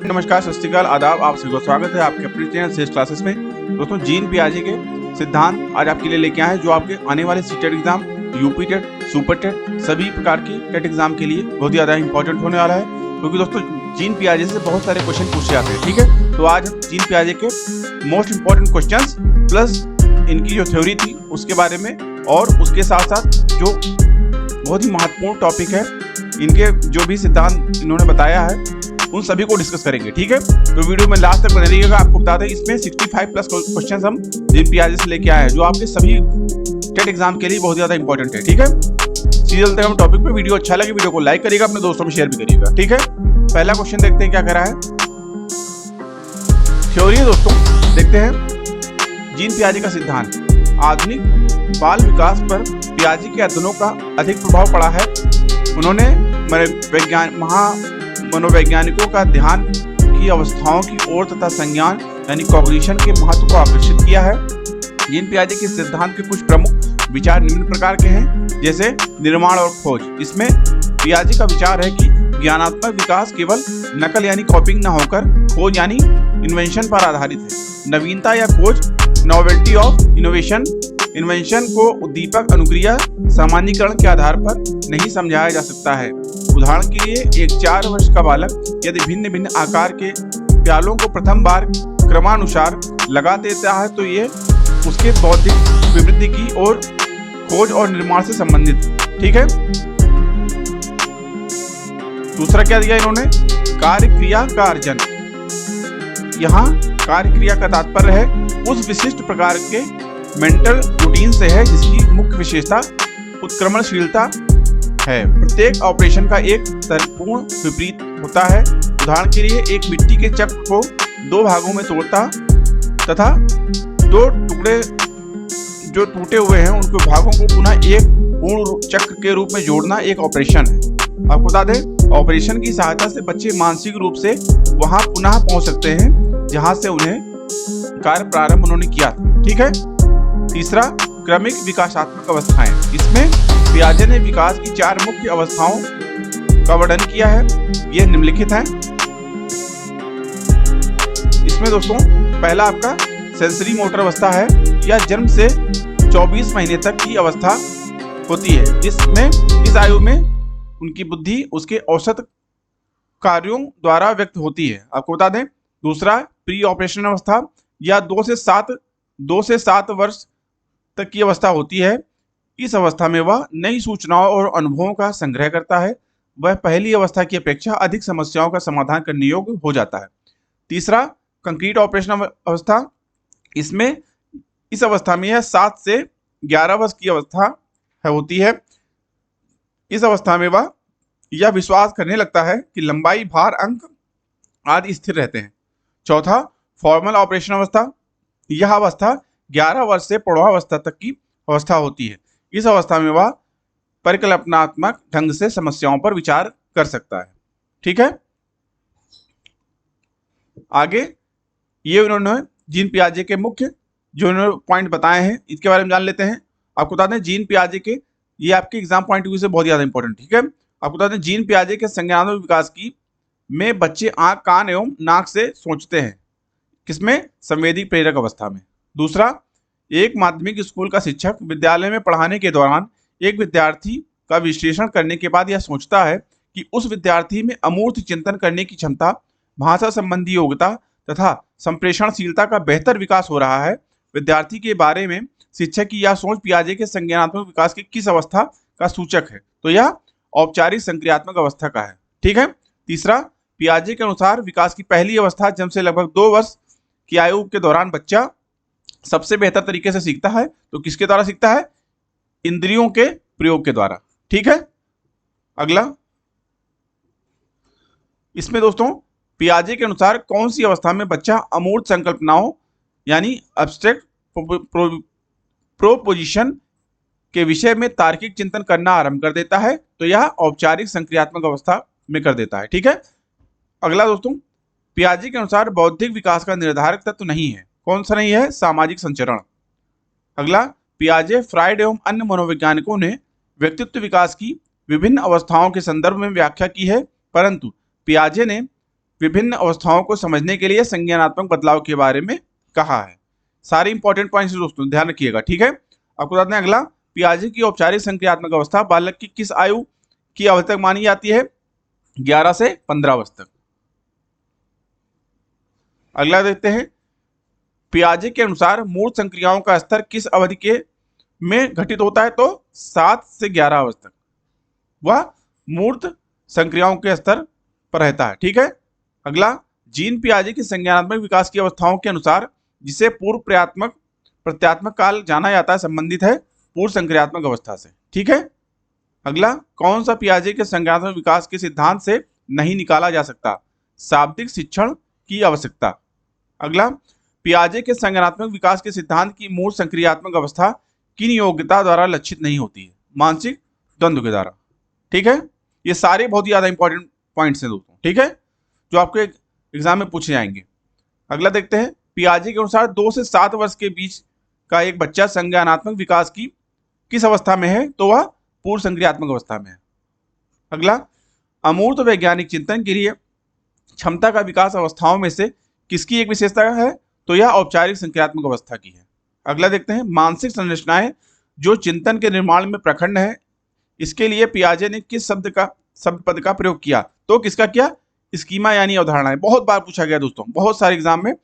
नमस्कार, सत श्री अकाल, आदाब। आप सभी को स्वागत है आपके अपने चैनल सेज क्लासेस में। दोस्तों, जीन पियाजे के सिद्धांत आज आपके लिए लेके आए हैं, जो आपके आने वाले CTET exam, UP TET, super TET, सभी प्रकार के टेट एग्जाम के लिए बहुत ही ज्यादा इंपॉर्टेंट होने वाला है। क्योंकि दोस्तों, जीन पियाजे से बहुत सारे क्वेश्चन पूछे जाते हैं। ठीक है, तो आज हम जीन पियाजे के मोस्ट इंपॉर्टेंट क्वेश्चन प्लस इनकी जो थ्योरी थी उसके बारे में, और उसके साथ साथ जो बहुत ही महत्वपूर्ण टॉपिक है, इनके जो भी सिद्धांत इन्होंने बताया है उन सभी को डिस्कस करेंगे। ठीक है, तो वीडियो में लास्ट तक बने रहिएगा। आपको बता दें, इसमें 65 प्लस क्वेश्चंस हम जीन पियाजे से लेके आए हैं, जो आपके सभी टेट एग्जाम के लिए बहुत ज्यादा इंपॉर्टेंट है। ठीक है, चलते हैं हम टॉपिक पे। वीडियो अच्छा लगे वीडियो को लाइक करिएगा, अपने दोस्तों में शेयर भी करिएगा। ठीक है, पहला क्वेश्चन देखते हैं क्या कह रहा है। थ्योरी है दोस्तों, देखते हैं। जीन पियाजे का सिद्धांत। आधुनिक बाल विकास पर पियाजे के अध्ययनों का अधिक प्रभाव पड़ा है। उन्होंने मनोवैज्ञानिकों का ध्यान की अवस्थाओं की ओर तथा संज्ञान यानी कॉग्निशन के महत्व को आकर्षित किया है। जीन पियाजे के सिद्धांत के कुछ प्रमुख विचार निम्न प्रकार के हैं, जैसे निर्माण और खोज। इसमें पियाजे का विचार है कि ज्ञानात्मक विकास केवल नकल यानी कॉपिंग न होकर खोज यानी इन्वेंशन पर आधारित है। नवीनता या खोज, नोवेल्टी ऑफ इनोवेशन, इन्वेंशन को उद्दीपक अनुक्रिया सामान्यीकरण के आधार पर नहीं समझाया जा सकता है। उदाहरण के लिए, एक 4 वर्ष का बालक यदि भिन्न भिन्न आकार के प्यालों को प्रथम बार क्रमानुसार लगा देता है तो ये उसके बौद्धिक विवृद्धि की ओर खोज और निर्माण से संबंधित। ठीक है, दूसरा क्या दिया इन्होंने, कार्य क्रिया का अर्जन। यहाँ कार्य क्रिया का तात्पर्य है उस विशिष्ट प्रकार के मेंटल रूटीन से है जिसकी मुख्य विशेषता उत्क्रमणशीलता है। प्रत्येक ऑपरेशन का एक तर्कपूर्ण विपरीत होता है। उदाहरण के लिए, एक मिट्टी के चक्र को 2 भागों में तोड़ता तथा 2 टुकड़े जो टूटे हुए हैं उनके भागों को पुनः एक पूर्ण चक्र के रूप में जोड़ना एक ऑपरेशन है। आपको बता दें, ऑपरेशन की सहायता से बच्चे मानसिक रूप से वहां पुनः पहुंच सकते हैं जहां से उन्हें कार्य प्रारंभ उन्होंने किया था। ठीक है, तीसरा, क्रमिक विकासात्मक अवस्थाएं। इसमें पियाजे ने विकास की 4 मुख्य अवस्थाओं का वर्णन किया है। यह निम्नलिखित है। इसमें दोस्तों पहला आपका सेंसरी मोटर अवस्था है। यह जन्म से 24 महीने तक की अवस्था होती है, जिसमें इस आयु में उनकी बुद्धि उसके औसत कार्यों द्वारा व्यक्त होती है। आपको बता दें, दूसरा, प्री ऑपरेशन अवस्था। यह 2 से 7 वर्ष तक की अवस्था होती है। इस अवस्था में वह नई सूचनाओं और अनुभवों का संग्रह करता है। वह पहली अवस्था की अपेक्षा अधिक समस्याओं का समाधान करने योग्य हो जाता है। तीसरा, कंक्रीट ऑपरेशन अवस्था। इसमें इस अवस्था में यह 7 से 11 वर्ष की अवस्था होती है। इस अवस्था में वह यह विश्वास करने लगता है कि लंबाई, भार, अंक आदि स्थिर रहते हैं। चौथा, फॉर्मल ऑपरेशन अवस्था। यह अवस्था 11 वर्ष से प्रौढ़ावस्था तक की अवस्था होती है। इस अवस्था में वह परिकल्पनात्मक ढंग से समस्याओं पर विचार कर सकता है। ठीक है, आगे ये उन्होंने जीन पियाजे के मुख्य जो उन्होंने पॉइंट बताए हैं, इसके बारे में जान लेते हैं। आपको बता दें, जीन पियाजे के ये आपके एग्जाम पॉइंट ऑफ व्यू से बहुत ज्यादा इंपॉर्टेंट। ठीक है, आपको बता दें, जीन पियाजे के संज्ञानात्मक विकास की में बच्चे आंख, कान एवं नाक से सोचते हैं। किसमें? संवेदी प्रेरक अवस्था में। दूसरा, एक माध्यमिक स्कूल का शिक्षक विद्यालय में पढ़ाने के दौरान एक विद्यार्थी का विश्लेषण करने के बाद यह सोचता है कि उस विद्यार्थी में अमूर्त चिंतन करने की क्षमता, भाषा संबंधी योग्यता तथा संप्रेषणशीलता का बेहतर विकास हो रहा है। विद्यार्थी के बारे में शिक्षक की यह सोच पियाजे के संज्ञानात्मक विकास की किस अवस्था का सूचक है? तो यह औपचारिक संक्रियात्मक अवस्था का है। ठीक है, तीसरा, पियाजे के अनुसार विकास की पहली अवस्था जन्म से लगभग 2 वर्ष की आयु के दौरान बच्चा सबसे बेहतर तरीके से सीखता है। तो किसके द्वारा सीखता है? इंद्रियों के प्रयोग के द्वारा। ठीक है, अगला, इसमें दोस्तों पियाजे के अनुसार कौन सी अवस्था में बच्चा अमूर्त संकल्पनाओं यानी एब्स्ट्रैक्ट प्रोपोजिशन के विषय में तार्किक चिंतन करना आरंभ कर देता है? तो यह औपचारिक संक्रियात्मक अवस्था में कर देता है। ठीक है, अगला दोस्तों, पियाजे के अनुसार बौद्धिक विकास का निर्धारक तत्व नहीं है। कौन सा नहीं है? सामाजिक संचरण। अगला, पियाजे, फ्राइड एवं अन्य मनोवैज्ञानिकों ने व्यक्तित्व विकास की विभिन्न अवस्थाओं के संदर्भ में व्याख्या की है, परंतु पियाजे ने विभिन्न अवस्थाओं को समझने के लिए संज्ञानात्मक बदलाव के बारे में कहा है। सारे इंपॉर्टेंट पॉइंट्स दोस्तों ध्यान रखिएगा, ठीक है। आपको बताते हैं अगला, पियाजे की औपचारिक संक्रियात्मक अवस्था बालक की किस आयु की अवधि तक मानी जाती है? 11 से 15 वर्ष तक। अगला देखते हैं, पियाजे के अनुसार मूर्त संक्रियाओं का स्तर किस अवधि के में घटित होता है? तो 7 से 11 वर्ष तक वह मूर्त संक्रियाओं के स्तर पर रहता है, ठीक है। अगला, जीन पियाजे की संज्ञानात्मक विकास की अवस्थाओं के अनुसार जिसे पूर्व प्रत्यात्मक काल जाना जाता है संबंधित है पूर्व संक्रियात्मक अवस्था से, ठीक है। अगला, कौन सा पियाजे के संज्ञानात्मक विकास के सिद्धांत से नहीं निकाला जा सकता? शाब्दिक शिक्षण की आवश्यकता। अगला, पियाजे के संज्ञानात्मक विकास के सिद्धांत की मूल संक्रियात्मक अवस्था किन योग्यता द्वारा लक्षित नहीं होती है? मानसिक द्वंद्व के द्वारा, ठीक है। ये सारे बहुत ही ज्यादा इंपॉर्टेंट पॉइंट्स हैं दोस्तों, ठीक है, जो आपके एग्जाम में पूछे जाएंगे। अगला देखते हैं, पियाजे के अनुसार 2 से 7 वर्ष के बीच का एक बच्चा संज्ञानात्मक विकास की किस अवस्था में है? तो वह पूर्व संक्रियात्मक अवस्था में है। अगला, अमूर्त वैज्ञानिक चिंतन के लिए क्षमता का विकास अवस्थाओं में से किसकी एक विशेषता है? तो यह औपचारिक संक्रियात्मक अवस्था की है। अगला देखते हैं, मानसिक संरचनाएं जो चिंतन के निर्माण में प्रखंड है, इसके लिए पियाजे ने किस शब्द पद का प्रयोग किया? तो किसका किया? स्कीमा यानी अवधारणाएं। बहुत बार पूछा गया दोस्तों, बहुत सारे एग्जाम में,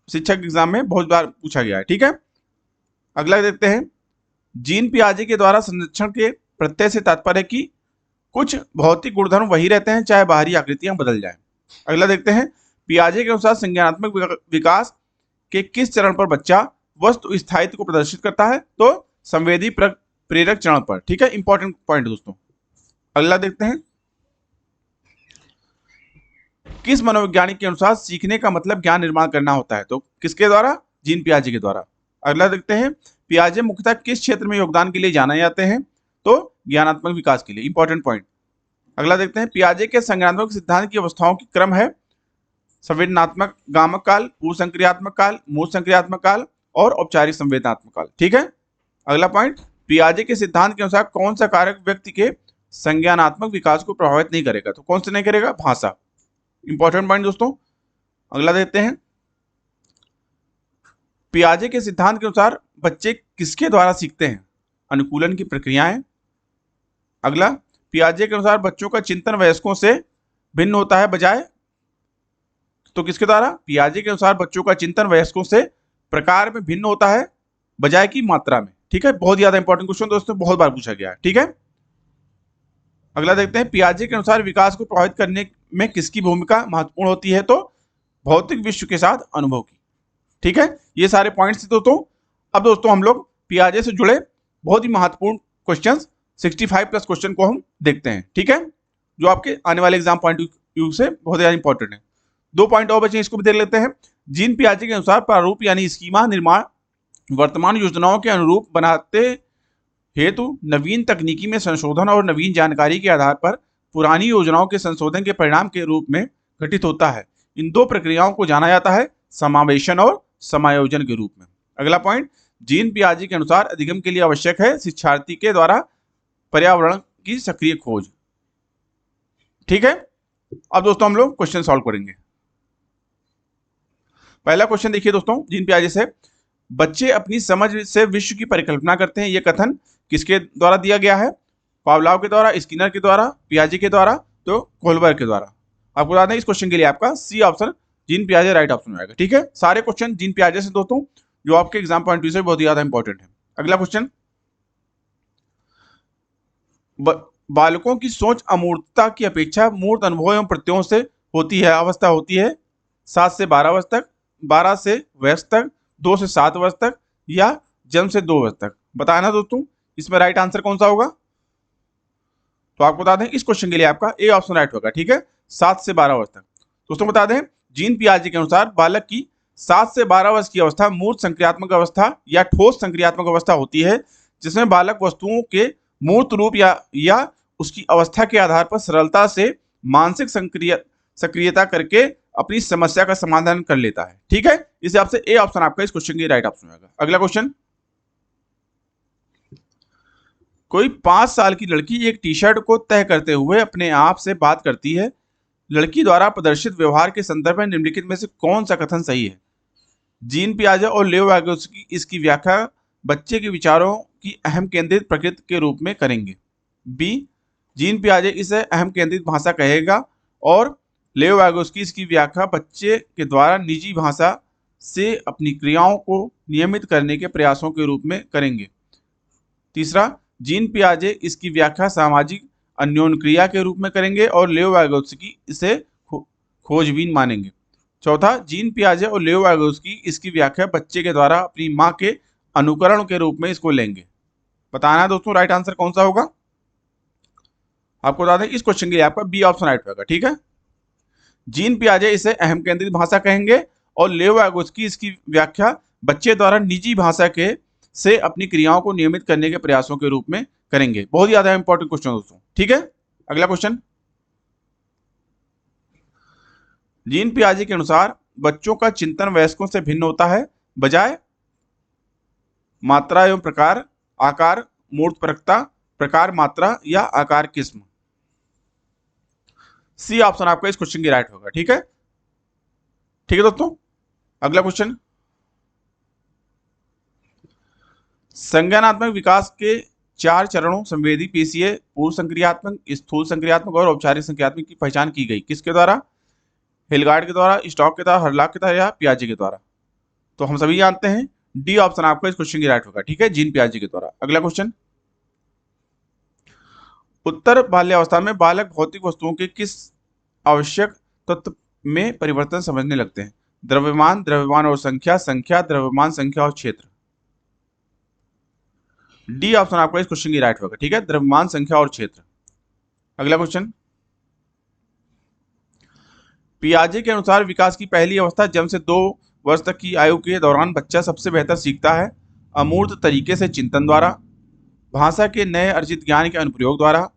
शिक्षक एग्जाम में बहुत बार पूछा गया है, ठीक है। अगला देखते हैं, जीन पियाजे के द्वारा संरक्षण के प्रत्यय से तात्पर्य कि कुछ भौतिक गुणधर्म वही रहते हैं चाहे बाहरी आकृतियां बदल जाएं। अगला देखते हैं, पियाजे के अनुसार संज्ञानात्मक विकास के किस चरण पर बच्चा वस्तु स्थायित्व को प्रदर्शित करता है? तो संवेदी प्रेरक चरण पर, ठीक है। इंपॉर्टेंट पॉइंट दोस्तों। अगला देखते हैं, किस मनोवैज्ञानिक के अनुसार सीखने का मतलब ज्ञान निर्माण करना होता है? तो किसके द्वारा? जीन पियाजे के द्वारा। अगला देखते हैं, पियाजे मुख्यतः किस क्षेत्र में योगदान के लिए जाने जाते हैं? तो ज्ञानात्मक विकास के लिए, इंपॉर्टेंट पॉइंट। अगला देखते हैं, पियाजे के संज्ञानात्मक सिद्धांत की अवस्थाओं की क्रम है संवेदनात्मक गामक काल, पूर्व संक्रियात्मक काल, मूर्त संक्रियात्मक काल और औपचारिक संवेदनात्मक काल, ठीक है। अगला पॉइंट, पियाजे के सिद्धांत के अनुसार कौन सा कारक व्यक्ति के संज्ञानात्मक विकास को प्रभावित नहीं करेगा? तो कौन सा नहीं करेगा? भाषा। इंपॉर्टेंट पॉइंट दोस्तों। अगला देखते हैं, पियाजे के सिद्धांत के अनुसार बच्चे किसके द्वारा सीखते हैं? अनुकूलन की प्रक्रियाएं। अगला, पियाजे के अनुसार बच्चों का चिंतन वयस्कों से भिन्न होता है बजाय, तो किसके द्वारा? पियाजे के अनुसार बच्चों का चिंतन वयस्कों से प्रकार में भिन्न होता है बजाय की मात्रा में, ठीक है। बहुत ज्यादा इंपॉर्टेंट क्वेश्चन दोस्तों, बहुत बार पूछा गया है, ठीक है। अगला देखते हैं, पियाजे के अनुसार विकास को प्रभावित करने में किसकी भूमिका महत्वपूर्ण होती है? तो भौतिक विश्व के साथ अनुभव की, ठीक है। ये सारे पॉइंट्स दोस्तों। अब दोस्तों हम लोग पियाजे से जुड़े बहुत ही महत्वपूर्ण क्वेश्चंस 65+ क्वेश्चन को हम देखते हैं, ठीक है, जो आपके आने वाले एग्जाम पॉइंट ऑफ व्यू से बहुत ज्यादा इंपॉर्टेंट है। 2 पॉइंट और बचे, इसको भी देख लेते हैं। जीन पियाजे के अनुसार प्रारूप यानी स्कीमा निर्माण वर्तमान योजनाओं के अनुरूप बनाते हेतु नवीन तकनीकी में संशोधन और नवीन जानकारी के आधार पर पुरानी योजनाओं के संशोधन के परिणाम के रूप में घटित होता है। इन 2 प्रक्रियाओं को जाना जाता है समावेशन और समायोजन के रूप में। अगला पॉइंट, जीन पियाजे के अनुसार अधिगम के लिए आवश्यक है शिक्षार्थी के द्वारा पर्यावरण की सक्रिय खोज, ठीक है। अब दोस्तों हम लोग क्वेश्चन सॉल्व करेंगे। पहला क्वेश्चन देखिए दोस्तों, जीन पियाजे से, बच्चे अपनी समझ से विश्व की परिकल्पना करते हैं। यह कथन किसके द्वारा दिया गया है? पावलोव के द्वारा, स्किनर के द्वारा, पियाजे के द्वारा, तो कोहलबर्ग के द्वारा। आपको बता दें इस क्वेश्चन के लिए आपका सी ऑप्शन जीन पियाजे राइट ऑप्शन आएगा, ठीक है। सारे क्वेश्चन जीन पियाजे से दोस्तों, जो आपके एग्जाम पॉइंट ऑफ व्यू से बहुत ज्यादा इंपॉर्टेंट है। अगला क्वेश्चन, बालकों की सोच अमूर्तता की अपेक्षा मूर्त अनुभव एवं प्रत्ययों से होती है। अवस्था होती है 7 से 12 वर्ष तक, 12 से वयस्क तक, 2 से 7 वर्ष तक या जन्म से 2 वर्ष तक। बताना दोस्तों इसमें राइट आंसर कौन सा होगा? तो आपको बता दें इस क्वेश्चन के लिए आपका ए ऑप्शन राइट होगा, ठीक है, 7 से 12 वर्ष तक। दोस्तों बता दें, जीन पियाजे के अनुसार बालक की 7 से 12 वर्ष की अवस्था मूर्त संक्रियात्मक अवस्था या ठोस संक्रियात्मक अवस्था होती है, जिसमें बालक वस्तुओं के मूर्त रूप या उसकी अवस्था के आधार पर सरलता से मानसिक सक्रियता करके अपनी समस्या का समाधान कर लेता है, ठीक है। इस हिसाब से ए ऑप्शन आपका इस क्वेश्चन के राइट ऑप्शन होगा। अगला क्वेश्चन, कोई 5 साल की लड़की एक टी शर्ट को तय करते हुए अपने आप से बात करती है लड़की द्वारा प्रदर्शित व्यवहार के संदर्भ में निम्नलिखित में से कौन सा कथन सही है? जीन पियाजे और लेओ वाइगोत्स्की इसकी व्याख्या बच्चे के विचारों की अहम केंद्रित प्रकृति के रूप में करेंगे। बी, जीन पियाजे इसे अहम केंद्रित भाषा कहेगा और लेओ वाइगोत्स्की इसकी व्याख्या बच्चे के द्वारा निजी भाषा से अपनी क्रियाओं को नियमित करने के प्रयासों के रूप में करेंगे। तीसरा, जीन पियाजे इसकी व्याख्या सामाजिक अन्योन्क्रिया के रूप में करेंगे और लेओ वाइगोत्स्की इसे खोजबीन मानेंगे। चौथा, जीन पियाजे और लेओ वाइगोत्स्की इसकी व्याख्या बच्चे के द्वारा अपनी माँ के अनुकरण के रूप में इसको लेंगे। बताना है दोस्तों राइट आंसर कौन सा होगा। आपको बता दें इस क्वेश्चन के लिए आपका बी ऑप्शन राइट होगा। ठीक है, जीन पियाजे इसे अहम केंद्रित भाषा कहेंगे और लेओ वाइगोत्स्की इसकी व्याख्या बच्चे द्वारा निजी भाषा के से अपनी क्रियाओं को नियमित करने के प्रयासों के रूप में करेंगे। बहुत ज्यादा इंपॉर्टेंट क्वेश्चन दोस्तों। ठीक है, अगला क्वेश्चन, जीन पियाजे के अनुसार बच्चों का चिंतन वयस्कों से भिन्न होता है बजाय मात्रा एवं प्रकार, आकार, मूर्तपरकता, प्रकार, मात्रा या आकार किस्म। सी ऑप्शन आपका इस क्वेश्चन की राइट होगा। ठीक है, ठीक है दोस्तों, अगला क्वेश्चन, संज्ञानात्मक विकास के 4 चरणों संवेदी, पेशीय, पूर्व संक्रियात्मक, स्थूल संक्रियात्मक और औपचारिक संक्रियात्मक की पहचान की गई। किसके द्वारा? हिलगार्ड के द्वारा, स्टॉक के द्वारा, हर्लॉक के द्वारा या पियाजे के द्वारा। तो हम सभी जानते हैं डी ऑप्शन आपका इस क्वेश्चन की राइट होगा। ठीक है, जीन पियाजे के द्वारा। अगला क्वेश्चन, उत्तर बाल्यावस्था में बालक भौतिक वस्तुओं के किस आवश्यक तत्व में परिवर्तन समझने लगते हैं? द्रव्यमान, द्रव्यमान और संख्या, संख्या, द्रव्यमान, संख्या और क्षेत्र। डी ऑप्शन आपका इस क्वेश्चन की राइट होगा। ठीक है, द्रव्यमान, संख्या और क्षेत्र। अगला क्वेश्चन, पियाजे के अनुसार विकास की पहली अवस्था जन्म से 2 वर्ष तक की आयु के दौरान बच्चा सबसे बेहतर सीखता है अमूर्त तरीके से चिंतन द्वारा, भाषा के नए अर्जित ज्ञान के अनुप्रयोग द्वारा,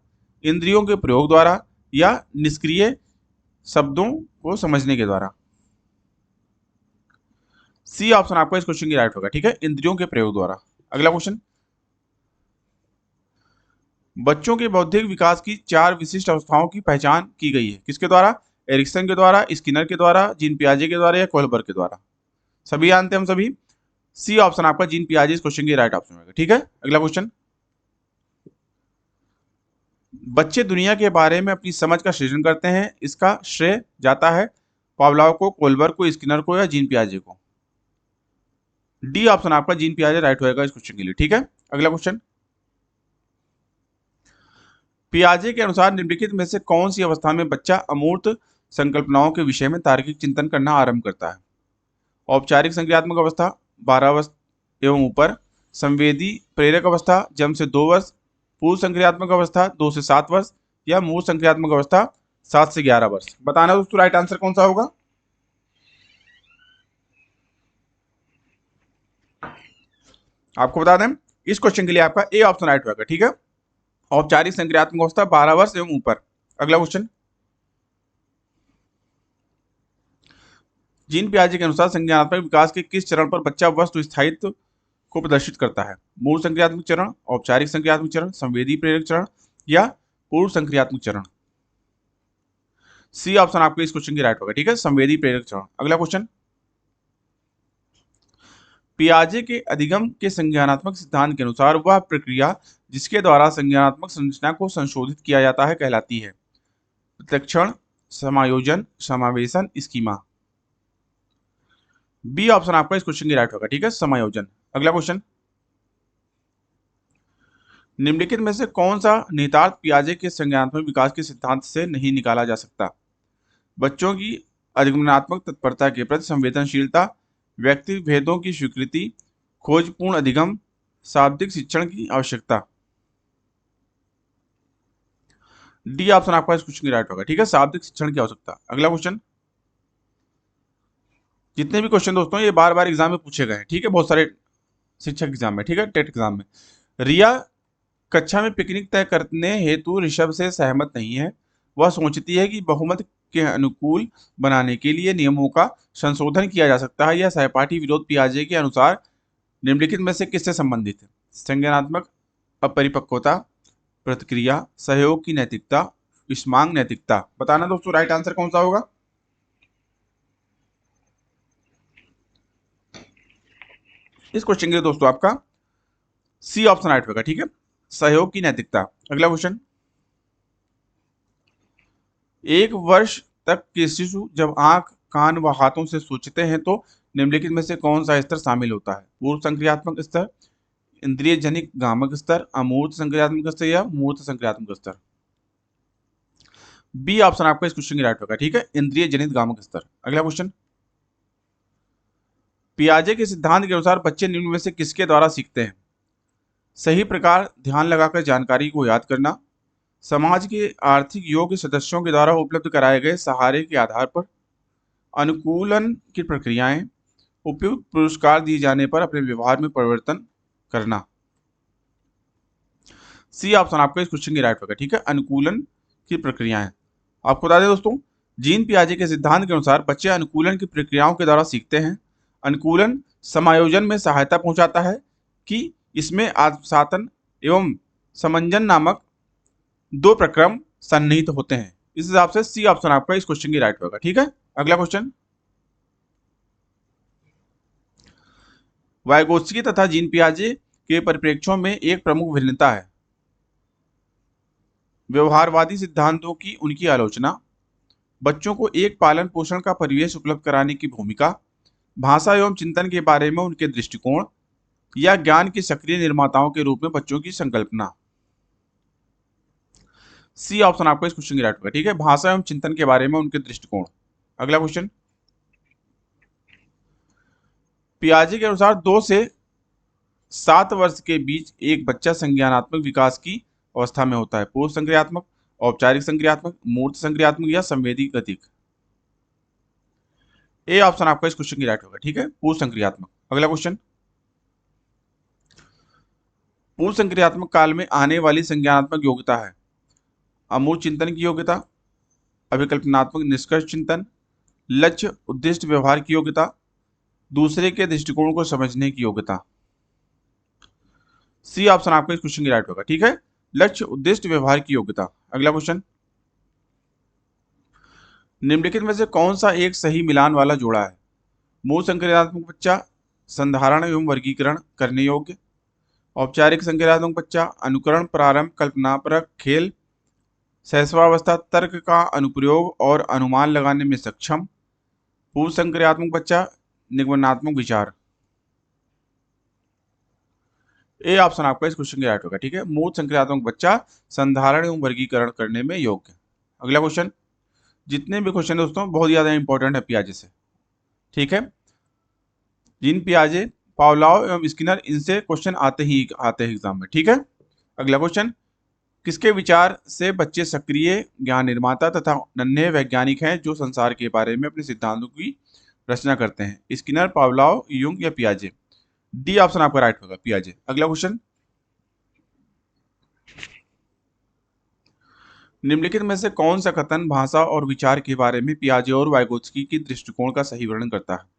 इंद्रियों के प्रयोग द्वारा या निष्क्रिय शब्दों को समझने के द्वारा। सी ऑप्शन आपका इस क्वेश्चन की राइट होगा। ठीक है, इंद्रियों के प्रयोग द्वारा। अगला क्वेश्चन, बच्चों के बौद्धिक विकास की 4 विशिष्ट अवस्थाओं की पहचान की गई है। किसके द्वारा? एरिक्सन के द्वारा, स्किनर के द्वारा, जीन पियाजे के द्वारा या कोहलबर्ग के द्वारा। सभी जानते हैं हम सभी। सी ऑप्शन आपका जीन पियाजे इस क्वेश्चन की राइट ऑप्शन होगा। ठीक है, अगला क्वेश्चन, बच्चे दुनिया के बारे में अपनी समझ का सृजन करते हैं, इसका श्रेय जाता है पावलोव को, कोहलबर्ग को, स्किनर को या जीन पियाजे को। डी ऑप्शन आपका जीन पियाजे राइट होगा इस क्वेश्चन के लिए। ठीक है, अगला क्वेश्चन, पियाजे के अनुसार निम्नलिखित में से कौन सी अवस्था में बच्चा अमूर्त संकल्पनाओं के विषय में तार्किक चिंतन करना आरंभ करता है? औपचारिक संक्रियात्मक अवस्था 12 वर्ष एवं ऊपर, संवेदी प्रेरक अवस्था जन्म से 2 वर्ष, पूर्व संक्रियात्मक अवस्था 2 से 7 वर्ष या मूल संक्रियात्मक अवस्था 7 से 11 वर्ष। बताना दोस्तों राइट आंसर कौन सा होगा। आपको बता दें इस क्वेश्चन के लिए आपका ए ऑप्शन राइट होगा। ठीक है, औपचारिक संक्रियात्मक अवस्था 12 वर्ष एवं ऊपर। अगला क्वेश्चन, जीन पियाजे के अनुसार संज्ञानात्मक विकास के किस चरण पर बच्चा वस्तु स्थायित्व को प्रदर्शित करता है? मूल संक्रियात्मक चरण, औपचारिक संक्रियात्मक चरण, संवेदी प्रेरक चरण या पूर्व संक्रियात्मक चरण। सी ऑप्शन आपको इस क्वेश्चन की राइट होगा। ठीक है, संवेदी प्रेरक चरण। अगला क्वेश्चन, पियाजे के अधिगम के संज्ञानात्मक सिद्धांत के अनुसार वह प्रक्रिया जिसके द्वारा संज्ञानात्मक संरचना को संशोधित किया जाता है कहलाती है? प्रत्यक्षण, समायोजन, समावेशन, स्कीमा। बी ऑप्शन आपका इस क्वेश्चन की राइट होगा। ठीक है, समायोजन। अगला क्वेश्चन, निम्नलिखित में से कौन सा निहितार्थ पियाजे के संज्ञानात्मक विकास के सिद्धांत से नहीं निकाला जा सकता? बच्चों की अधिगमनात्मक तत्परता के प्रति संवेदनशीलता, व्यक्ति भेदों की स्वीकृति, खोजपूर्ण अधिगम, शाब्दिक शिक्षण की आवश्यकता। डी ऑप्शन आपका इस क्वेश्चन की राइट होगा। ठीक है, शाब्दिक शिक्षण की आवश्यकता। अगला क्वेश्चन, जितने भी क्वेश्चन दोस्तों ये बार बार एग्जाम में पूछे गए हैं। ठीक है, बहुत सारे शिक्षक एग्जाम में, ठीक है, टेट एग्जाम में। रिया कक्षा में पिकनिक तय करने हेतु ऋषभ से सहमत नहीं है। वह सोचती है कि बहुमत के अनुकूल बनाने के लिए नियमों का संशोधन किया जा सकता है। यह सहपाठी विरोध पियाजे के अनुसार निम्नलिखित में से किससे संबंधित है? संज्ञानात्मक अपरिपक्वता, प्रतिक्रिया, सहयोग की नैतिकता, ईस्मांग नैतिकता। बताना दोस्तों राइट आंसर कौन सा होगा। इस क्वेश्चन के लिए दोस्तों आपका सी ऑप्शन राइट होगा। ठीक है, सहयोग की नैतिकता। अगला क्वेश्चन, एक वर्ष तक के शिशु जब आंख, कान व हाथों से सोचते हैं तो निम्नलिखित में से कौन सा स्तर शामिल होता है। पूर्व संक्रियात्मक स्तर, इंद्रिय जनिक गामक स्तर, अमूर्त संक्रियात्मक स्तर या मूर्त संक्रियात्मक स्तर। बी ऑप्शन आपका इस क्वेश्चन की राइट होगा। ठीक है, इंद्रिय जनित गामक स्तर। अगला क्वेश्चन, पियाजे के सिद्धांत के अनुसार बच्चे निम्न में से किसके द्वारा सीखते हैं। सही प्रकार ध्यान लगाकर जानकारी को याद करना, समाज के आर्थिक योग्य सदस्यों के द्वारा उपलब्ध कराए गए सहारे के आधार पर, अनुकूलन की प्रक्रियाएं, उपयुक्त पुरस्कार दिए जाने पर अपने व्यवहार में परिवर्तन करना। सी ऑप्शन आपका इस क्वेश्चन की राइट होगा। ठीक है, अनुकूलन की प्रक्रियाएं। आपको बता दें दोस्तों, जीन पियाजे के सिद्धांत के अनुसार बच्चे अनुकूलन की प्रक्रियाओं के द्वारा सीखते हैं। अनुकूलन समायोजन में सहायता पहुंचाता है कि इसमें आत्मसातन एवं समंजन नामक दो प्रक्रम सन्निहित होते हैं। इस हिसाब से सी ऑप्शन आपका इस क्वेश्चन की राइट होगा। ठीक है, अगला क्वेश्चन, वाइगोत्स्की तथा जीन पियाजे के परिप्रेक्ष्यों में एक प्रमुख भिन्नता है। व्यवहारवादी सिद्धांतों की उनकी आलोचना, बच्चों को एक पालन पोषण का परिवेश उपलब्ध कराने की भूमिका, भाषा एवं चिंतन के बारे में उनके दृष्टिकोण, या ज्ञान के सक्रिय निर्माताओं के रूप में बच्चों की संकल्पना। सी ऑप्शन आपको इस क्वेश्चन की राइट होगा। ठीक है, भाषा एवं चिंतन के बारे में उनके दृष्टिकोण। अगला क्वेश्चन, पियाजे के अनुसार 2 से 7 वर्ष के बीच एक बच्चा संज्ञानात्मक विकास की अवस्था में होता है। पूर्व संक्रियात्मक, औपचारिक संक्रियात्मक, मूर्त संक्रियात्मक या संवेदी गतिक। ए ऑप्शन आपका इस क्वेश्चन की राइट होगा। ठीक है, पूर्व संक्रियात्मक। अगला क्वेश्चन, पूर्व संक्रियात्मक काल में आने वाली संज्ञानात्मक योग्यता है अमूर्त चिंतन की योग्यता, अभिकल्पनात्मक निष्कर्ष चिंतन, लक्ष्य उद्दिष्ट व्यवहार की योग्यता, दूसरे के दृष्टिकोण को समझने की योग्यता। सी ऑप्शन आपका इस क्वेश्चन की राइट होगा। ठीक है, लक्ष्य उद्दिष्ट व्यवहार की योग्यता। अगला क्वेश्चन, निम्नलिखित में से कौन सा एक सही मिलान वाला जोड़ा है। मूल संक्रियात्मक बच्चा संधारण एवं वर्गीकरण करने योग्य, औपचारिक संक्रियात्मक बच्चा अनुकरण, प्रारंभ, कल्पनापरक खेल, शैशवावस्था तर्क का अनुप्रयोग और अनुमान लगाने में सक्षम, पूर्व संक्रियात्मक बच्चा निगमनात्मक विचार। ए ऑप्शन आपका इस क्वेश्चन की राइट होगा। ठीक है, मूल संक्रियात्मक बच्चा संधारण एवं वर्गीकरण करने में योग्य। अगला क्वेश्चन, जितने भी क्वेश्चन दोस्तों बहुत ज्यादा इंपॉर्टेंट है पियाजे से। ठीक है, जीन पियाजे, पावलोव एवं स्किनर, इनसे क्वेश्चन आते हैं एग्जाम में। ठीक है, अगला क्वेश्चन, किसके विचार से बच्चे सक्रिय ज्ञान निर्माता तथा नन्हे वैज्ञानिक हैं जो संसार के बारे में अपने सिद्धांतों की रचना करते हैं। स्किनर, पावलोव, यूंग या पियाजे। डी ऑप्शन आपका राइट होगा, पियाजे। अगला क्वेश्चन, निम्नलिखित में से कौन सा कथन भाषा और विचार के बारे में पियाजे और वाइगोत्स्की की दृष्टिकोण का सही वर्णन करता है।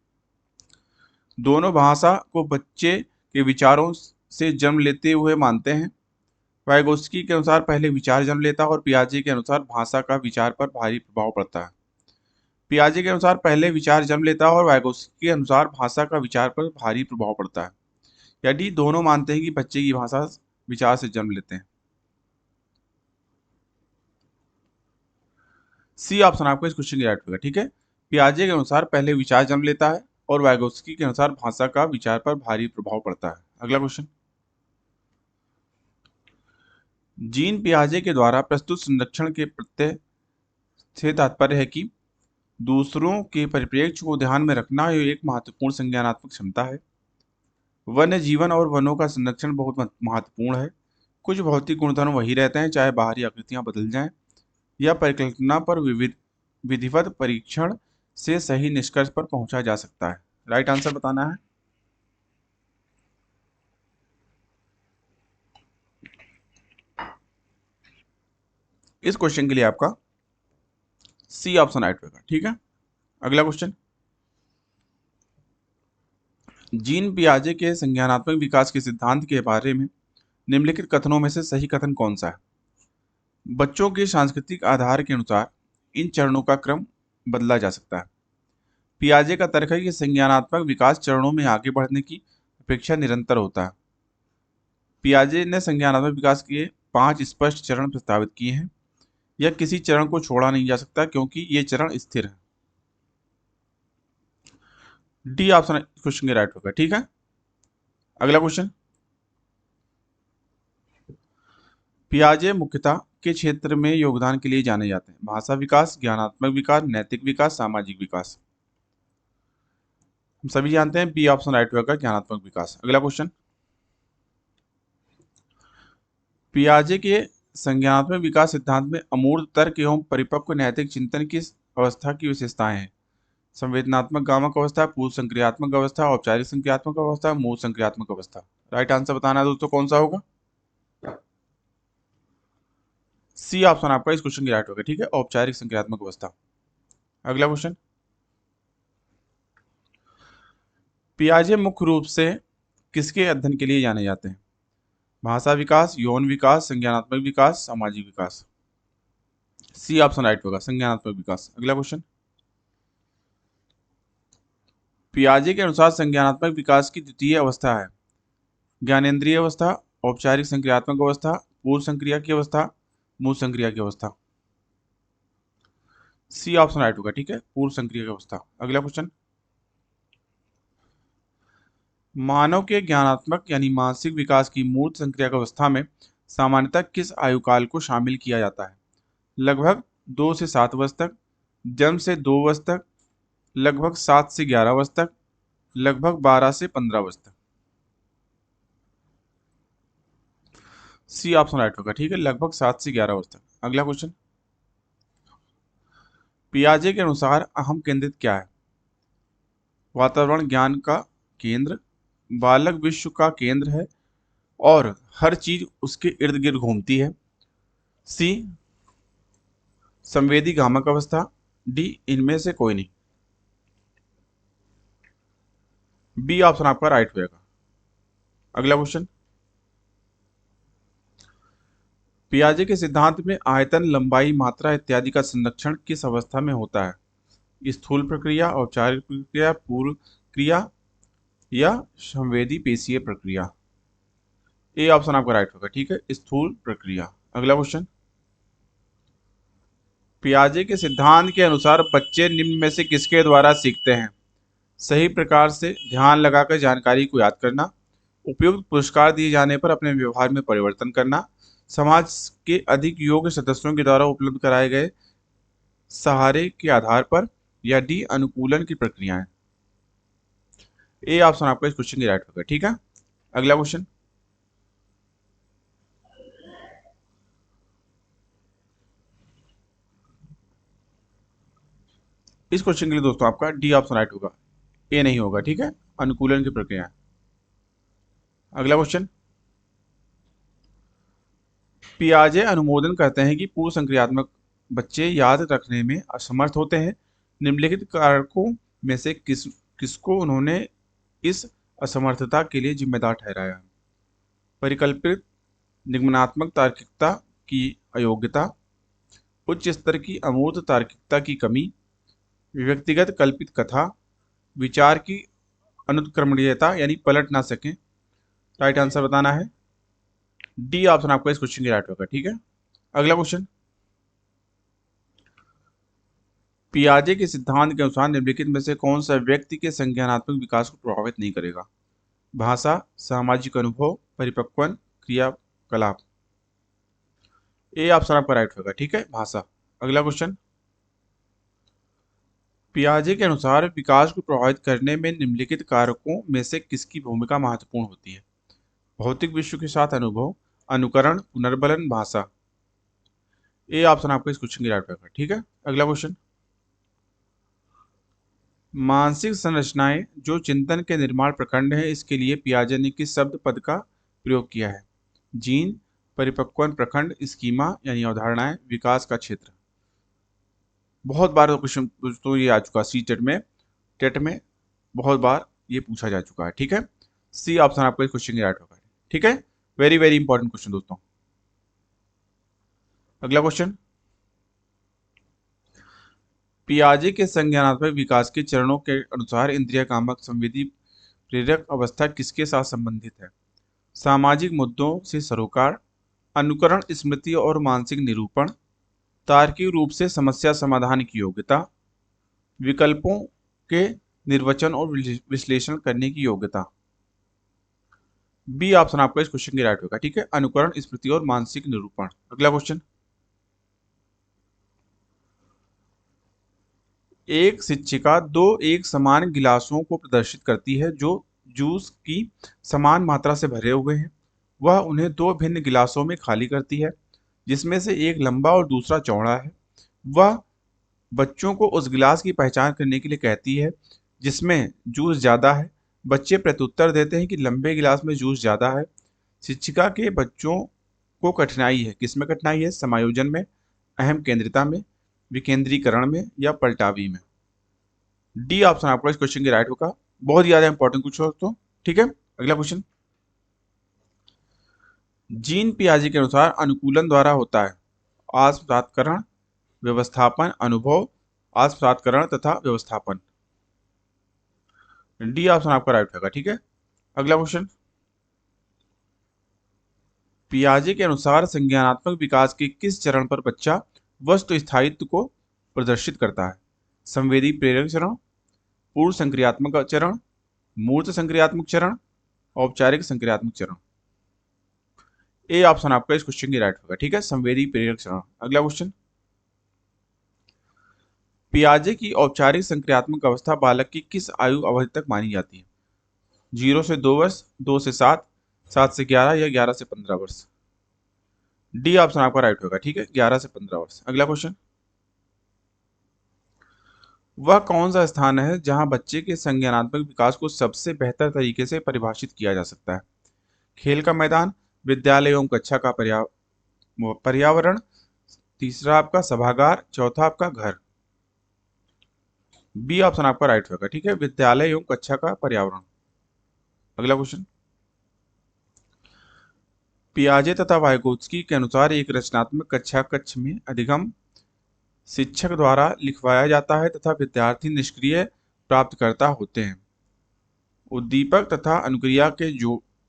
दोनों भाषा को बच्चे के विचारों से जन्म लेते हुए मानते हैं। वाइगोत्स्की के अनुसार पहले विचार जन्म लेता है और पियाजे के अनुसार भाषा का विचार पर भारी प्रभाव पड़ता है। पियाजे के अनुसार पहले विचार जन्म लेता है और वाइगोत्स्की के अनुसार भाषा का विचार पर भारी प्रभाव पड़ता है। यदि दोनों मानते हैं कि बच्चे की भाषा विचार से जन्म लेते हैं। सी ऑप्शन आपको इस क्वेश्चन की राइट होगा। ठीक है, पियाजे के अनुसार पहले विचार जन्म लेता है और वाइगोत्स्की के अनुसार भाषा का विचार पर भारी प्रभाव पड़ता है। अगला क्वेश्चन, जीन पियाजे के द्वारा प्रस्तुत संरक्षण के प्रत्यय से तात्पर्य है कि दूसरों के परिप्रेक्ष्य को ध्यान में रखना एक महत्वपूर्ण संज्ञानात्मक क्षमता है। वन्य जीवन और वनों का संरक्षण बहुत महत्वपूर्ण है। कुछ भौतिक गुणधर्म वही रहते हैं चाहे बाहरी आकृतियां बदल जाएं। यह परिकल्पना पर विधिवत परीक्षण से सही निष्कर्ष पर पहुंचा जा सकता है। राइट आंसर बताना है। इस क्वेश्चन के लिए आपका सी ऑप्शन राइट होगा। ठीक है, अगला क्वेश्चन, जीन पियाजे के संज्ञानात्मक विकास के सिद्धांत के बारे में निम्नलिखित कथनों में से सही कथन कौन सा है। बच्चों के सांस्कृतिक आधार के अनुसार इन चरणों का क्रम बदला जा सकता है। पियाजे का तर्क है कि संज्ञानात्मक विकास चरणों में आगे बढ़ने की अपेक्षा निरंतर होता है। पियाजे ने संज्ञानात्मक विकास के 5 स्पष्ट चरण प्रस्तावित किए हैं। यह किसी चरण को छोड़ा नहीं जा सकता क्योंकि ये चरण स्थिर है। डी ऑप्शन क्वेश्चन के राइट होगा। ठीक है, अगला क्वेश्चन। पियाजे मुख्यतः के क्षेत्र में योगदान के लिए जाने जाते हैं? भाषा विकास, ज्ञानात्मक विकास, नैतिक विकास, सामाजिक विकास। हम सभी जानते हैं बी ऑप्शन राइट होगा, ज्ञानात्मक विकास। अगला क्वेश्चन। पियाजे के संज्ञानात्मक विकास सिद्धांत में अमूर्त तर्क एवं परिपक्व नैतिक चिंतन की अवस्था की विशेषताएं हैं? संवेदनात्मक गामक अवस्था, पूर्व संक्रियात्मक अवस्था, औपचारिक संक्रियात्मक अवस्था, मूल संक्रियात्मक अवस्था। राइट आंसर बताना है दोस्तों, कौन सा होगा? सी ऑप्शन आपका इस क्वेश्चन की राइट होगा। ठीक है, औपचारिक संक्रियात्मक अवस्था। अगला क्वेश्चन। पियाजे मुख्य रूप से किसके अध्ययन के लिए जाने जाते हैं? भाषा विकास, यौन विकास, संज्ञानात्मक विकास, सामाजिक विकास। सी ऑप्शन राइट होगा, संज्ञानात्मक विकास। अगला क्वेश्चन। पियाजे के अनुसार संज्ञानात्मक विकास की द्वितीय अवस्था है? ज्ञानेंद्रिय अवस्था, औपचारिक संक्रियात्मक अवस्था, पूर्व संक्रिया की अवस्था, मूल संक्रिया की अवस्था। सी ऑप्शन राइट होगा। ठीक है, पूर्व संक्रिया की अवस्था। अगला क्वेश्चन। मानव के ज्ञानात्मक यानी मानसिक विकास की मूर्त संक्रिया अवस्था में सामान्यतः किस आयु काल को शामिल किया जाता है? लगभग 2 से 7 वर्ष तक, जन्म से 2 वर्ष तक, लगभग 7 से 11 वर्ष तक, लगभग 12 से 15 वर्ष तक। सी ऑप्शन राइट होगा। ठीक है, लगभग 7 से 11 वर्ष तक। अगला क्वेश्चन। पियाजे के अनुसार अहम केंद्रित क्या है? वातावरण ज्ञान का केंद्र, बालक विश्व का केंद्र है और हर चीज उसके इर्द गिर्द घूमती है। सी संवेदी गामक अवस्था, डी इनमें से कोई नहीं। बी ऑप्शन आपका राइट होगा। अगला क्वेश्चन। पियाजे के सिद्धांत में आयतन, लंबाई, मात्रा इत्यादि का संरक्षण किस अवस्था में होता है? स्थूल प्रक्रिया, औपचारिक प्रक्रिया, पूर्व क्रिया या संवेदी पेशीय प्रक्रिया। ए ऑप्शन आपका राइट होगा। ठीक है, स्थूल प्रक्रिया। अगला क्वेश्चन। पियाजे के सिद्धांत के अनुसार बच्चे निम्न में से किसके द्वारा सीखते हैं? सही प्रकार से ध्यान लगाकर जानकारी को याद करना, उपयुक्त पुरस्कार दिए जाने पर अपने व्यवहार में परिवर्तन करना, समाज के अधिक योग्य सदस्यों के द्वारा उपलब्ध कराए गए सहारे के आधार पर, या डी अनुकूलन की प्रक्रियाएं। ए ऑप्शन आपका इस क्वेश्चन की राइट होगा। ठीक है, अगला क्वेश्चन। इस क्वेश्चन के लिए दोस्तों आपका डी ऑप्शन राइट होगा, ए नहीं होगा। ठीक है, अनुकूलन की प्रक्रिया। अगला क्वेश्चन। पियाजे अनुमोदन करते हैं कि पूर्व संक्रियात्मक बच्चे याद रखने में असमर्थ होते हैं। निम्नलिखित कारकों में से किसको उन्होंने इस असमर्थता के लिए जिम्मेदार ठहराया? परिकल्पित निगमनात्मक तार्किकता की अयोग्यता, उच्च स्तर की अमूर्त तार्किकता की कमी, व्यक्तिगत कल्पित कथा, विचार की अनुत्क्रमणीयता यानी पलट ना सके। राइट आंसर बताना है। डी ऑप्शन आपका इस क्वेश्चन की राइट होगा। ठीक है, अगला क्वेश्चन। पियाजे के सिद्धांत के अनुसार निम्नलिखित में से कौन सा व्यक्ति के संज्ञानात्मक विकास को प्रभावित नहीं करेगा? भाषा, सामाजिक अनुभव, परिपक्वन, क्रियाकलाप। ए ऑप्शन आपका राइट होगा। ठीक है, भाषा। अगला क्वेश्चन। पियाजे के अनुसार विकास को प्रभावित करने में निम्नलिखित कारकों में से किसकी भूमिका महत्वपूर्ण होती है? भौतिक विश्व के साथ अनुभव, अनुकरण, पुनर्बलन, भाषा। ए ऑप्शन आपका इस क्वेश्चन की राइट होगा। ठीक है, अगला क्वेश्चन। मानसिक संरचनाएं जो चिंतन के निर्माण प्रखंड है, इसके लिए पियाजे ने किस शब्द पद का प्रयोग किया है? जीन, परिपक्वन प्रखंड, स्कीमा यानी अवधारणाएं, विकास का क्षेत्र। बहुत बार क्वेश्चन तो ये आ चुका सी टेट में बहुत बार ये पूछा जा चुका है। ठीक है, सी ऑप्शन आपका इस क्वेश्चन की राइट होगा। ठीक है, वेरी वेरी इंपॉर्टेंट क्वेश्चन दोस्तों। अगला क्वेश्चन, पियाजे के संज्ञानात्मक विकास के चरणों के अनुसार इंद्रिय कामक संवेदी प्रेरक अवस्था किसके साथ संबंधित है? सामाजिक मुद्दों से सरोकार, अनुकरण, स्मृति और मानसिक निरूपण, तार्किक रूप से समस्या समाधान की योग्यता, विकल्पों के निर्वचन और विश्लेषण करने की योग्यता। बी ऑप्शन आपका इस क्वेश्चन की राइट होगा। ठीक है, अनुकरण, स्मृति और मानसिक निरूपण। अगला क्वेश्चन, एक शिक्षिका दो एक समान गिलासों को प्रदर्शित करती है जो जूस की समान मात्रा से भरे हुए हैं। वह उन्हें दो भिन्न गिलासों में खाली करती है, जिसमें से एक लंबा और दूसरा चौड़ा है। वह बच्चों को उस गिलास की पहचान करने के लिए कहती है जिसमें जूस ज्यादा है। बच्चे प्रत्युत्तर देते हैं कि लंबे गिलास में जूस ज्यादा है। शिक्षिका के बच्चों को कठिनाई है, किसमें कठिनाई है? समायोजन में, अहम केंद्रिता में, विकेंद्रीकरण में या पलटावी में। डी ऑप्शन आपका इस क्वेश्चन की राइट होगा। बहुत ज्यादा इंपॉर्टेंट क्वेश्चन दोस्तों। ठीक है, अगला क्वेश्चन, जीन पियाजे के अनुसार अनुकूलन द्वारा होता है आत्मसातकरण, व्यवस्थापन, अनुभव, आत्मसातकरण तथा व्यवस्थापन। डी ऑप्शन आपका राइट होगा। ठीक है, अगला क्वेश्चन, पियाजे के अनुसार संज्ञानात्मक विकास के किस चरण पर बच्चा वस्तु स्थायित्व को प्रदर्शित करता है? संवेदी प्रेरक चरण, पूर्व संक्रियात्मक चरण, मूर्त संक्रियात्मक चरण, औपचारिक संक्रियात्मक चरण। ए ऑप्शन आपका इस क्वेश्चन की राइट होगा। ठीक है, संवेदी प्रेरक चरण। अगला क्वेश्चन, पियाजे की औपचारिक संक्रियात्मक अवस्था बालक की किस आयु अवधि तक मानी जाती है? 0 से 2 वर्ष, 2 से 7, 7 से 11 या 11 से 15 वर्ष। डी ऑप्शन आपका राइट होगा। ठीक है, 11 से 15 वर्ष। अगला क्वेश्चन, वह कौन सा स्थान है जहां बच्चे के संज्ञानात्मक विकास को सबसे बेहतर तरीके से परिभाषित किया जा सकता है? खेल का मैदान, विद्यालय एवं कक्षा का पर्यावरण, तीसरा आपका सभागार, चौथा आपका घर। बी ऑप्शन आपका राइट होगा। ठीक है, विद्यालय एवं कक्षा का पर्यावरण। अगला क्वेश्चन, पियाजे तथा वाइगोत्स्की के अनुसार एक रचनात्मक कक्षा कक्ष में अधिगम शिक्षक द्वारा लिखवाया जाता है तथा विद्यार्थी निष्क्रिय प्राप्तकर्ता होते हैं। उद्दीपक तथा अनुक्रिया के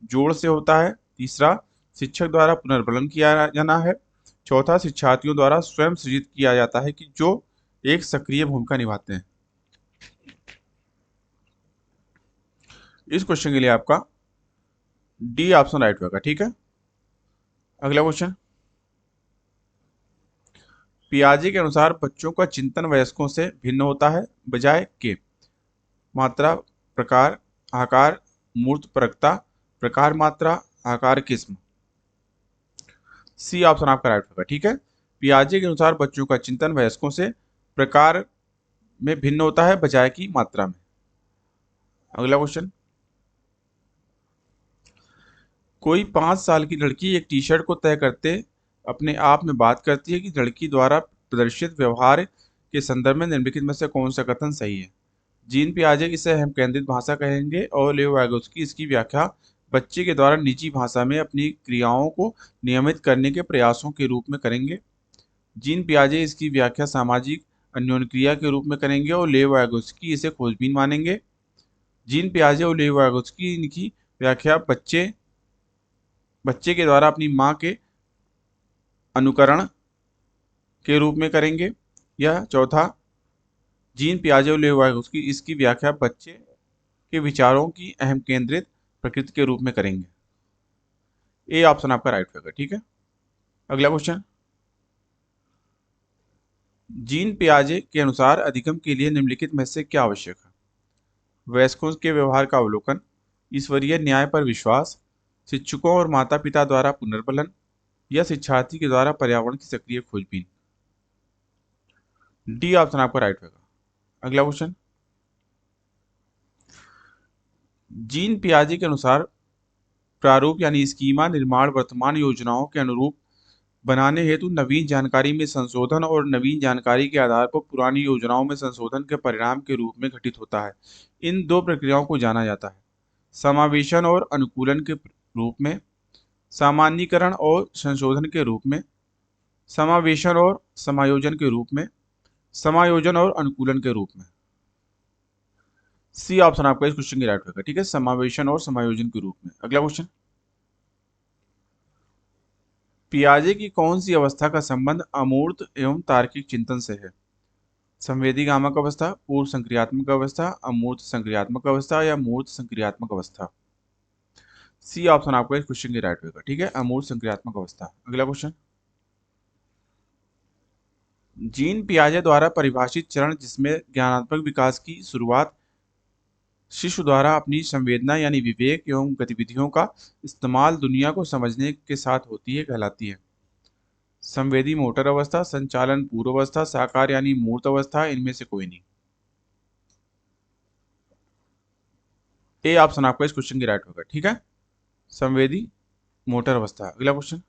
जोड़ से होता है। तीसरा, शिक्षक द्वारा पुनर्बलन किया जाना है। चौथा, शिक्षार्थियों द्वारा स्वयं सृजित किया जाता है कि जो एक सक्रिय भूमिका निभाते हैं। इस क्वेश्चन के लिए आपका डी ऑप्शन राइट होगा। ठीक है, अगला क्वेश्चन, पियाजे के अनुसार बच्चों का चिंतन वयस्कों से भिन्न होता है बजाय के? मात्रा, प्रकार, आकार, मूर्त परकता, प्रकार मात्रा, आकार किस्म। सी ऑप्शन आपका राइट होगा। ठीक है, पियाजे के अनुसार बच्चों का चिंतन वयस्कों से प्रकार में भिन्न होता है बजाय की मात्रा में। अगला क्वेश्चन, कोई 5 साल की लड़की एक टी शर्ट को तय करते अपने आप में बात करती है कि लड़की द्वारा प्रदर्शित व्यवहार के संदर्भ में निम्नलिखित में से कौन सा कथन सही है? जीन पियाजे इसे अहम केंद्रित भाषा कहेंगे और लेव वाइगोत्स्की इसकी व्याख्या बच्चे के द्वारा निजी भाषा में अपनी क्रियाओं को नियमित करने के प्रयासों के रूप में करेंगे। जीन पियाजे इसकी व्याख्या सामाजिक अन्योन्यक्रिया के रूप में करेंगे और लेव वाइगोत्स्की इसे खोजबीन मानेंगे। जीन पियाजे और लेव वाइगोत्स्की इनकी व्याख्या बच्चे के द्वारा अपनी माँ के अनुकरण के रूप में करेंगे। या चौथा, जीन पियाजे और लेव वाइगोत्स्की इसकी व्याख्या बच्चे के विचारों की अहम केंद्रित प्रकृति के रूप में करेंगे। ए ऑप्शन आपका राइट होगा। ठीक है, अगला क्वेश्चन, जीन पियाजे के अनुसार अधिगम के लिए निम्नलिखित में से क्या आवश्यक है? वयस्कों के व्यवहार का अवलोकन, ईश्वरीय न्याय पर विश्वास, शिक्षकों और माता पिता द्वारा पुनर्बलन या शिक्षार्थी के द्वारा पर्यावरण की सक्रिय खोजबीन। डी ऑप्शन आपका राइट होगा। अगला क्वेश्चन, जीन पियाजे के अनुसार प्रारूप यानी स्कीमा निर्माण वर्तमान योजनाओं के अनुरूप बनाने हेतु नवीन जानकारी में संशोधन और नवीन जानकारी के आधार पर पुरानी योजनाओं में संशोधन के परिणाम के रूप में घटित होता है। इन दो प्रक्रियाओं को जाना जाता है समावेशन और अनुकूलन के रूप में, सामान्यीकरण और संशोधन के रूप में। समावेशन और समायोजन के रूप में, समायोजन और अनुकूलन के रूप में। सी ऑप्शन आपका इस क्वेश्चन की राइट होगा। ठीक है, समावेशन और समायोजन के रूप में। अगला क्वेश्चन, पियाजे की कौन सी अवस्था का संबंध अमूर्त एवं तार्किक चिंतन से है? संवेदीगामक अवस्था, पूर्व संक्रियात्मक अवस्था, अमूर्त संक्रियात्मक अवस्था या मूर्त संक्रियात्मक अवस्था? सी ऑप्शन आपका इस क्वेश्चन की राइट होगा। ठीक है, अमूर्त संक्रियात्मक अवस्था। अगला क्वेश्चन, जीन पियाजे द्वारा परिभाषित चरण जिसमें ज्ञानात्मक विकास की शुरुआत शिशु द्वारा अपनी संवेदना यानी विवेक एवं गतिविधियों का इस्तेमाल दुनिया को समझने के साथ होती है कहलाती है? संवेदी मोटर अवस्था, संचालन पूर्व अवस्था, साकार यानी मूर्त अवस्था, इनमें से कोई नहीं? ए ऑप्शन आपका इस क्वेश्चन की राइट होगा। ठीक है, संवेदी मोटर अवस्था। अगला क्वेश्चन,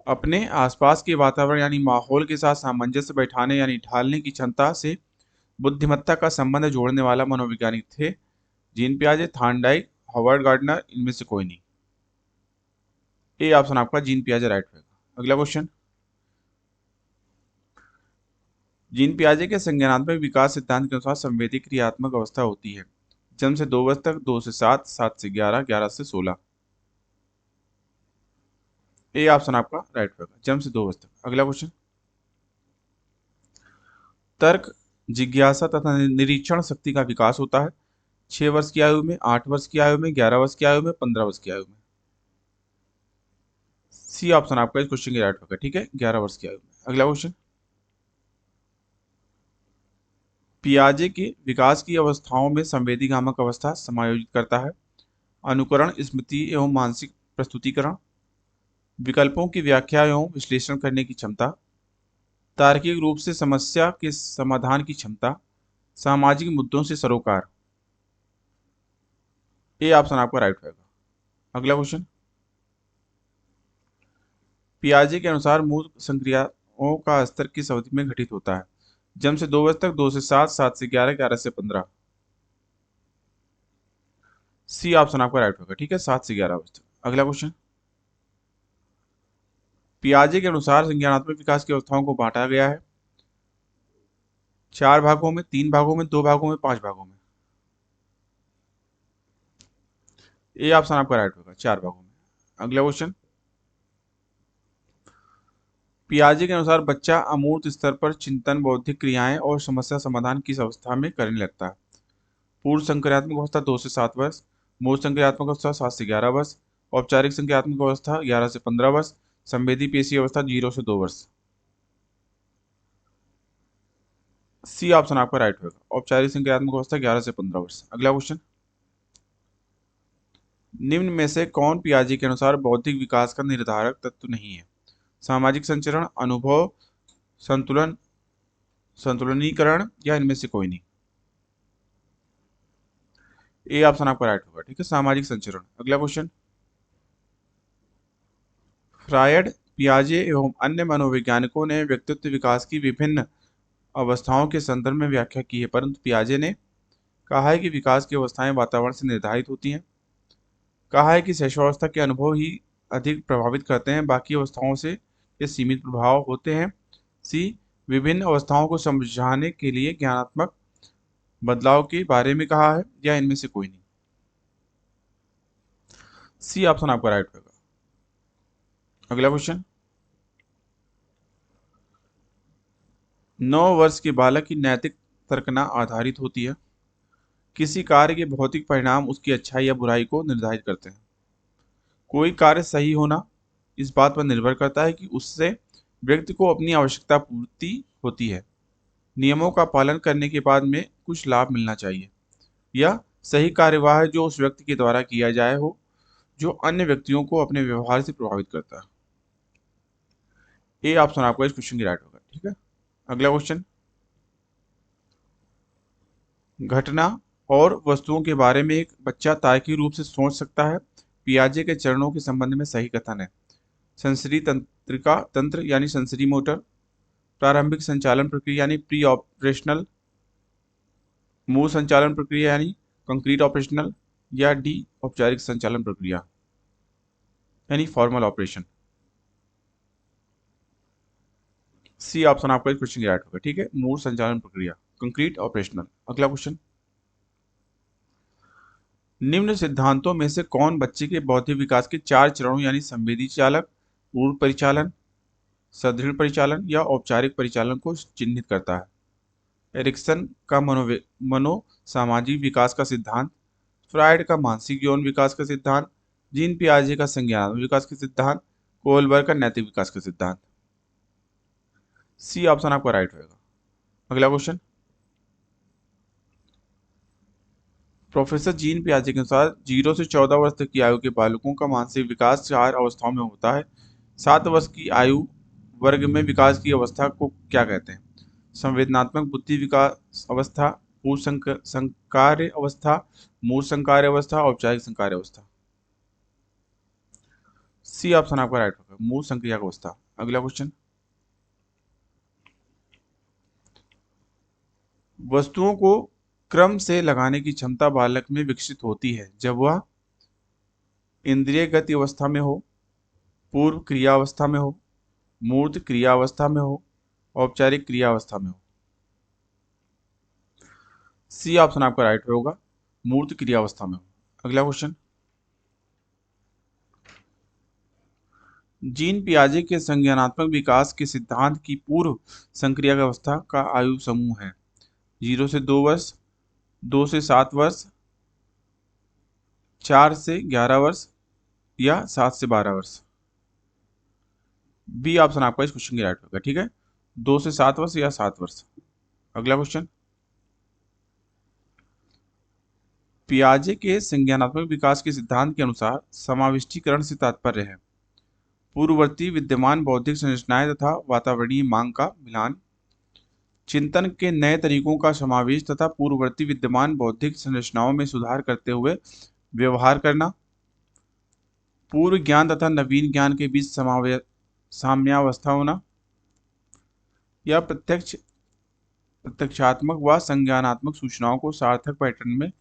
अपने आसपास के वातावरण यानी माहौल के साथ सामंजस्य बैठाने यानी ढालने की क्षमता से बुद्धिमत्ता का संबंध जोड़ने वाला मनोवैज्ञानिक थे? जीन पियाजे, थॉर्नडाइक, हॉवर्ड गार्डनर, इनमें से कोई नहीं? ए ऑप्शन आपका जीन पियाजे राइट होगा। अगला क्वेश्चन, जीन पियाजे के संज्ञानात्मक विकास सिद्धांत के अनुसार संवेदी क्रियात्मक अवस्था होती है जन्म से 2 वर्ष तक, 2 से 7, 7 से 11, 11 से 16? ए ऑप्शन आपका राइट होगा, जन्म से 2 वर्ष तक। अगला क्वेश्चन, तर्क, जिज्ञासा तथा निरीक्षण शक्ति का विकास होता है 6 वर्ष की आयु में, 8 वर्ष की आयु में, 11 वर्ष की आयु में, 15 वर्ष की आयु में? सी ऑप्शन आपका इस क्वेश्चन की राइट होगा। ठीक है, 11 वर्ष की आयु में। अगला क्वेश्चन, पियाजे के विकास की अवस्थाओं में संवेदीगामक अवस्था समायोजित करता है अनुकरण, स्मृति एवं मानसिक प्रस्तुतिकरण, विकल्पों की व्याख्या एवं विश्लेषण करने की क्षमता, तार्किक रूप से समस्या के समाधान की क्षमता, सामाजिक मुद्दों से सरोकार? ए ऑप्शन आपका राइट होगा। अगला क्वेश्चन, पियाजे के अनुसार मूल संक्रियाओं का स्तर किस अवधि में घटित होता है? जन्म से 2 वर्ष तक, 2 से 7, 7 से 11, 11 से 15? सी ऑप्शन आपका राइट होगा। ठीक है, 7 से 11 वर्ष तक। अगला क्वेश्चन, पियाजे के अनुसार संज्ञानात्मक विकास की अवस्थाओं को बांटा गया है 4 भागों में, 3 भागों में, 2 भागों में, 5 भागों में? ए ऑप्शन आपका राइट होगा, 4 भागों में। अगला क्वेश्चन, पियाजे के अनुसार बच्चा अमूर्त स्तर पर चिंतन, बौद्धिक क्रियाएं और समस्या समाधान किस अवस्था में करने लगता है? पूर्व संक्रियात्मक अवस्था 2 से 7 वर्ष, मूल संक्रियात्मक अवस्था 7 से 11 वर्ष, औपचारिक संक्रियात्मक अवस्था 11 से 15 वर्ष, संवेदी पेशी अवस्था 0 से 2 वर्ष? सी ऑप्शन आपका राइट होगा, औपचारिक संक्रियात्मक अवस्था 11 से 15 वर्ष। अगला क्वेश्चन, निम्न में से कौन पियाजे के अनुसार बौद्धिक विकास का निर्धारक तत्व नहीं है? सामाजिक संचरण, अनुभव, संतुलन, संतुलनीकरण या इनमें से कोई नहीं? ए ऑप्शन आपका राइट होगा। ठीक है, सामाजिक संचरण। अगला क्वेश्चन, फ्रायड, पियाजे एवं अन्य मनोवैज्ञानिकों ने व्यक्तित्व विकास की विभिन्न अवस्थाओं के संदर्भ में व्याख्या की है, परंतु पियाजे ने कहा है कि विकास की अवस्थाएं वातावरण से निर्धारित होती हैं, कहा है कि शैशवावस्था के अनुभव ही अधिक प्रभावित करते हैं, बाकी अवस्थाओं से ये सीमित प्रभाव होते हैं। सी, विभिन्न अवस्थाओं को समझाने के लिए ज्ञानात्मक बदलाव के बारे में कहा है या इनमें से कोई नहीं? सी ऑप्शन आपका राइट होगा। अगला क्वेश्चन, 9 वर्ष के बालक की नैतिक तर्कना आधारित होती है किसी कार्य के भौतिक परिणाम उसकी अच्छाई या बुराई को निर्धारित करते हैं। कोई कार्य सही होना इस बात पर निर्भर करता है कि उससे व्यक्ति को अपनी आवश्यकता पूर्ति होती है, नियमों का पालन करने के बाद में कुछ लाभ मिलना चाहिए, या सही कार्यवाह जो उस व्यक्ति के द्वारा किया जाए हो जो अन्य व्यक्तियों को अपने व्यवहार से प्रभावित करता है? ए ऑप्शन आपका इस क्वेश्चन की राइट होगा। ठीक है, अगला क्वेश्चन, घटना और वस्तुओं के बारे में एक बच्चा तार्किक रूप से सोच सकता है पियाजे के चरणों के संबंध में सही कथन है? सेंसरी तंत्रिका तंत्र यानी सेंसरी मोटर, प्रारंभिक संचालन प्रक्रिया यानी प्री ऑपरेशनल, मूल संचालन प्रक्रिया यानी कंक्रीट ऑपरेशनल, या डी औपचारिक संचालन प्रक्रिया यानी फॉर्मल ऑपरेशन? सी ऑप्शन आपका इस क्वेश्चन राइट होगा। ठीक है, मूल संचालन प्रक्रिया, कंक्रीट ऑपरेशनल। अगला क्वेश्चन, निम्न सिद्धांतों में से कौन बच्चे के बौद्धिक विकास के 4 चरणों यानी संवेदी चालक, पूर्व परिचालन, सुदृढ़ परिचालन या औपचारिक परिचालन को चिन्हित करता है? एरिक्सन का मनो सामाजिक विकास का सिद्धांत, फ्राइड का मानसिक यौन विकास का सिद्धांत, जीन पियाजे का संज्ञानात्मक विकास का सिद्धांत, कोहलबर्ग का नैतिक विकास का सिद्धांत। सी ऑप्शन आपका राइट होगा। अगला क्वेश्चन, प्रोफेसर जीन पियाजे के अनुसार 0 से 14 वर्ष तक की आयु के बालकों का मानसिक विकास 4 अवस्थाओं में होता है। 7 वर्ष की आयु वर्ग में विकास की अवस्था को क्या कहते हैं? संवेदनात्मक बुद्धि विकास अवस्था, पूर्व संकार्य अवस्था, मूल संकार्य अवस्था, औपचारिक संकार्य अवस्था। सी ऑप्शन आपका राइट होगा, मूल संक्रियक अवस्था। अगला क्वेश्चन, वस्तुओं को क्रम से लगाने की क्षमता बालक में विकसित होती है जब वह इंद्रिय गति अवस्था में हो, पूर्व क्रिया अवस्था में हो, मूर्त क्रिया अवस्था में हो, औपचारिक क्रिया अवस्था में हो। सी ऑप्शन आपका राइट होगा, मूर्त क्रिया अवस्था में हो। अगला क्वेश्चन, जीन पियाजे के संज्ञानात्मक विकास के सिद्धांत की पूर्व संक्रियक अवस्था का आयु समूह है? 0 से 2 वर्ष, 2 से 7 वर्ष, 4 से 11 वर्ष या 7 से 12 वर्ष। बी ऑप्शन आपका इस क्वेश्चन की राइट होगा। ठीक है, 2 से 7 वर्ष या 7 वर्ष। अगला क्वेश्चन, पियाजे के संज्ञानात्मक विकास के सिद्धांत के अनुसार समाविष्टीकरण से तात्पर्य है पूर्ववर्ती विद्यमान बौद्धिक संरचनाएं तथा वातावरणीय मांग का मिलान, चिंतन के नए तरीकों का समावेश तथा पूर्ववर्ती विद्यमान बौद्धिक संरचनाओं में सुधार करते हुए व्यवहार करना, पूर्व ज्ञान तथा नवीन ज्ञान के बीच साम्यावस्था होना, या प्रत्यक्षात्मक व संज्ञानात्मक सूचनाओं को सार्थक पैटर्न में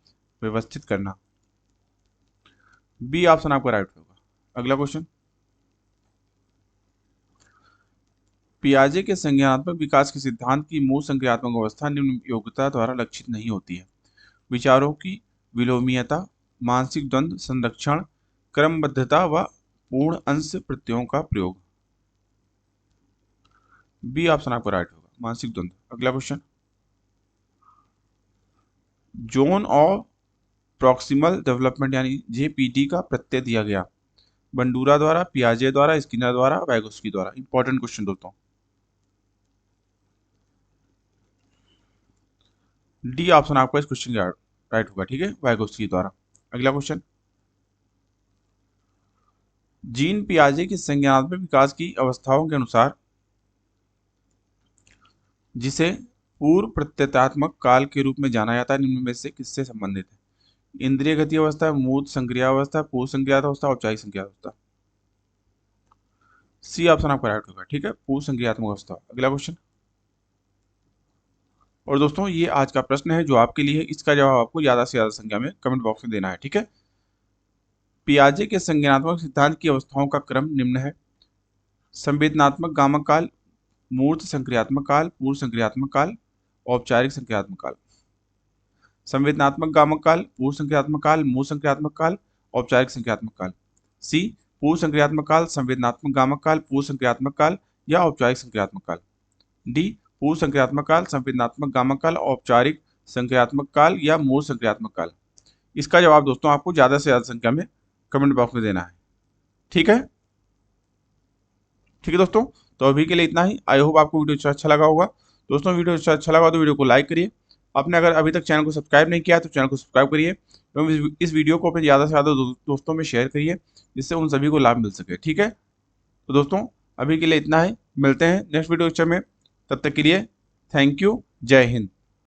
व्यवस्थित करना। बी ऑप्शन आपका राइट होगा। अगला क्वेश्चन, पियाजे के संज्ञानात्मक विकास के सिद्धांत की मूल संक्रियात्मक अवस्था निम्न योग्यता द्वारा लक्षित नहीं होती है? विचारों की विलोमीयता, मानसिक द्वंद्व संरक्षण, क्रमबद्धता व पूर्ण अंश प्रत्ययों का प्रयोग। बी ऑप्शन आपका राइट होगा, मानसिक द्वंद्व। अगला question, zone of proximal development यानी जेपीडी का प्रत्यय दिया गया? बंडूरा द्वारा, पियाजे द्वारा, स्किनर द्वारा, वाइगोत्स्की द्वारा। इंपॉर्टेंट क्वेश्चन दोस्तों। डी ऑप्शन आपका इस क्वेश्चन का राइट होगा। ठीक है, वाइगोत्स्की द्वारा। अगला क्वेश्चन, जीन पियाजे के संज्ञानात्मक विकास की अवस्थाओं के अनुसार जिसे पूर्व प्रत्ययात्मक काल के रूप में जाना जाता है निम्न में से किससे संबंधित है? इंद्रिय गति अवस्था, मूर्त संक्रिया अवस्था, पूर्व संक्रिया अवस्था, औपचारिक संक्रिया अवस्था। सी ऑप्शन आपका राइट होगा। ठीक है, पूर्व संक्रियात्मक अवस्था। अगला क्वेश्चन, और दोस्तों ये आज का प्रश्न है जो आपके लिए, इसका जवाब आपको ज्यादा से ज्यादा संख्या में कमेंट बॉक्स में देना है। ठीक है, पियाजे के संज्ञानात्मक सिद्धांत की अवस्थाओं का क्रम निम्न है: संवेदनात्मक गामक काल, मूर्त संक्रियात्मक काल, पूर्व संक्रियात्मक काल, औपचारिक संक्रियात्मक काल। संवेदनात्मक गामक काल, पूर्व संक्रियात्मक काल, मूल संक्रियात्मक काल, औपचारिक संक्रियात्मक काल। सी पूर्व संक्रियात्मक काल, संवेदनात्मक गामक काल, पूर्व संक्रियात्मक काल या औपचारिक संक्रियात्मक काल। डी पूर्व संक्रियात्मक काल, संवेदनात्मक गामक काल, औपचारिक संक्रियात्मक काल या मूल संक्रियात्मक काल। इसका जवाब दोस्तों आपको ज्यादा से ज्यादा संख्या में कमेंट बॉक्स में देना है। ठीक है, ठीक है दोस्तों, तो अभी के लिए इतना ही। आई होप आपको वीडियो अच्छा लगा होगा। दोस्तों वीडियो अच्छा लगा तो वीडियो को लाइक करिए। आपने अगर अभी तक चैनल को सब्सक्राइब नहीं किया तो चैनल को सब्सक्राइब करिए एवं इस वीडियो को अपने ज़्यादा से ज़्यादा दोस्तों में शेयर करिए जिससे उन सभी को लाभ मिल सके। ठीक है, तो दोस्तों अभी के लिए इतना ही, मिलते हैं नेक्स्ट वीडियो में। तब तक के लिए थैंक यू, जय हिंद।